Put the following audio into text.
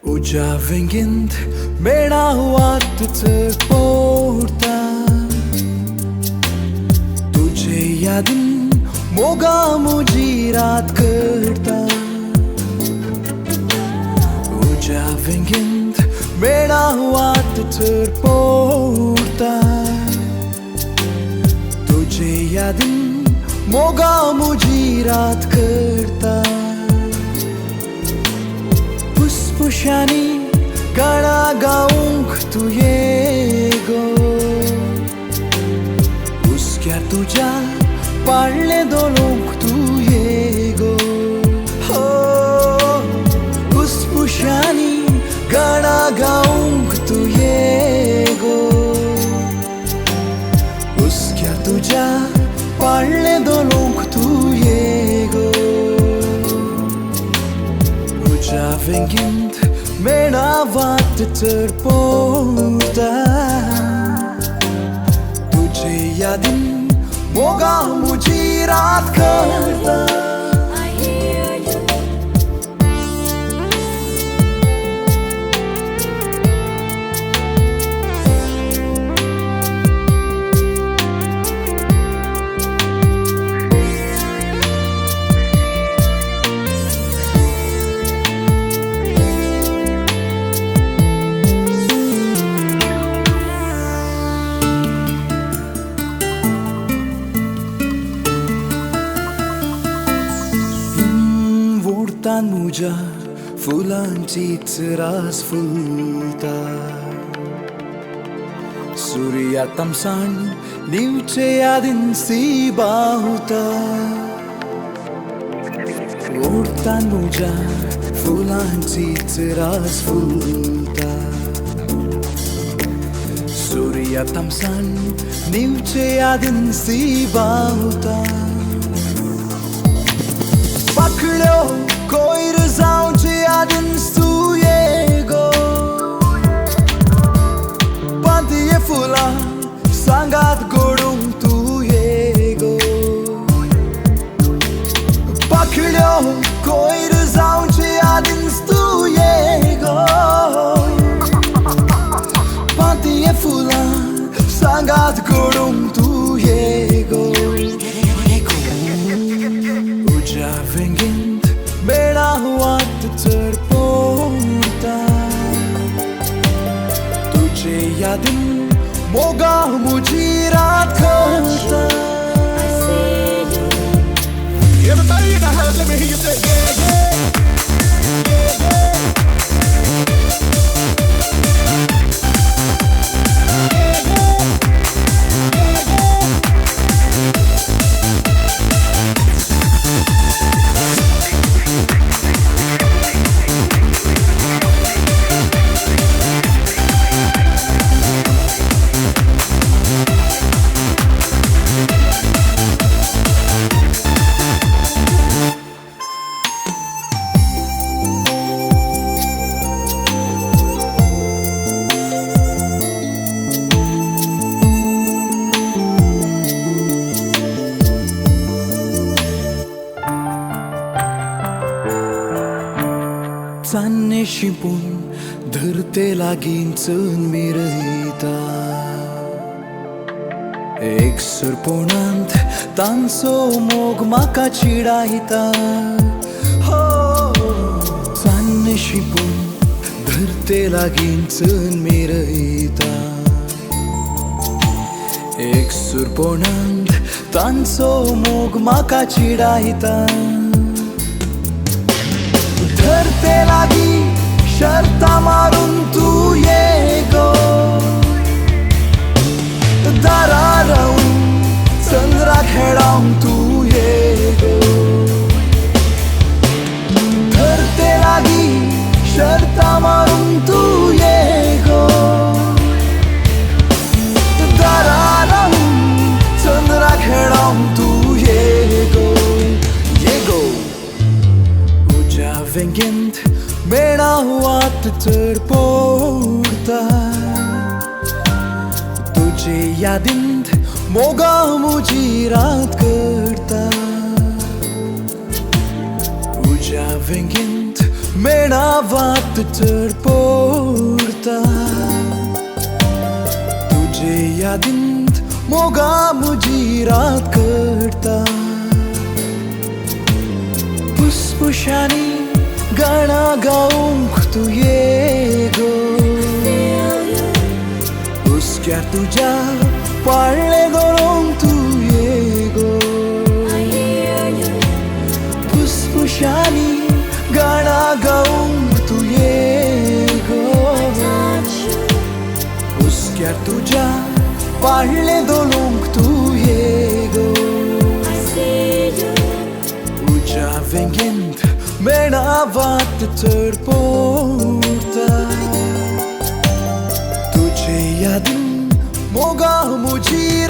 Ujavängint mera वाटतं पोटा तुझे यादीन मोगा मुझी रात करता Ujavängint mera वाटतं पोटा तुझे यादीन मोगा मुझी रात करता पुष्पुशानी गाणा गाऊंक तू येगो उसक्या तुझ्या पाळणे दोलोंक तू येगो हो पुष्पुशानी गाणा गाऊंक तू येगो उसक्या तुझ्या पाळणे दोलोंक तू येगो Ujavängint mera वाटतं पोटा तुझे यादीन मोगा मुझी रात करता मुझ्या फुलांचीच रास फुलता सूर्या तमसान नीवचे यादीन सी बाहुता ओढतान मुझ्या फुलांचीच रास फुलता सूर्या तमसान नीवचे यादीन सी बाहुता पकड्यो कोयर जावचे यादीन तू येगो पांतये फुलां सांगात गोडूंक तू येगो पकड्यो कोयर जावचे यादीन तू येगो पांतये फुलां सांगात गोडूंक तू येगो Ujavängint mera वाटतं पोटा तुझे यादीन मोगा मुझी रात करता Everybody in the house, let me hear you say yeah, yeah. चान्ने शिंपून धरते लागींचून मिरयता एक सुरपोणांत तांचो मोग म्हाका चिडायता हो चान्ने शिंपून धरते लागींचून मिरयता एक सुरपोणांत तांचो मोग म्हाका चिडायता धरते लागी शर्ता मारून तू येगो दारा रावून चंद्रा खेळावंक तू येगो धरते लागी शर्ता मारून तू येगो दारा रावून चंद्रा खेळावंक तू वेंगेंत मेणा वाट चढ पोरता तुझे यादींत मोगा मुजी रात करता तुझ्या वेंगेंत मेणा वाट चढ पोरता तुझे यादींत मोगा मुजी रात करता फुसफुसांनी गाणा गाऊंक तू ये गो हुस्क्यार तुझ्या पाळणे धरूंक तू ये गो फुसफुसांनी गाणा गाऊंक तू ये गो हुस्क्यार तुझ्या पाळणे धरूंक तू ये गो तुझ्या वेंगेंत मेणा वाट चढ पोरता तुझे यादीन मोगा मुजी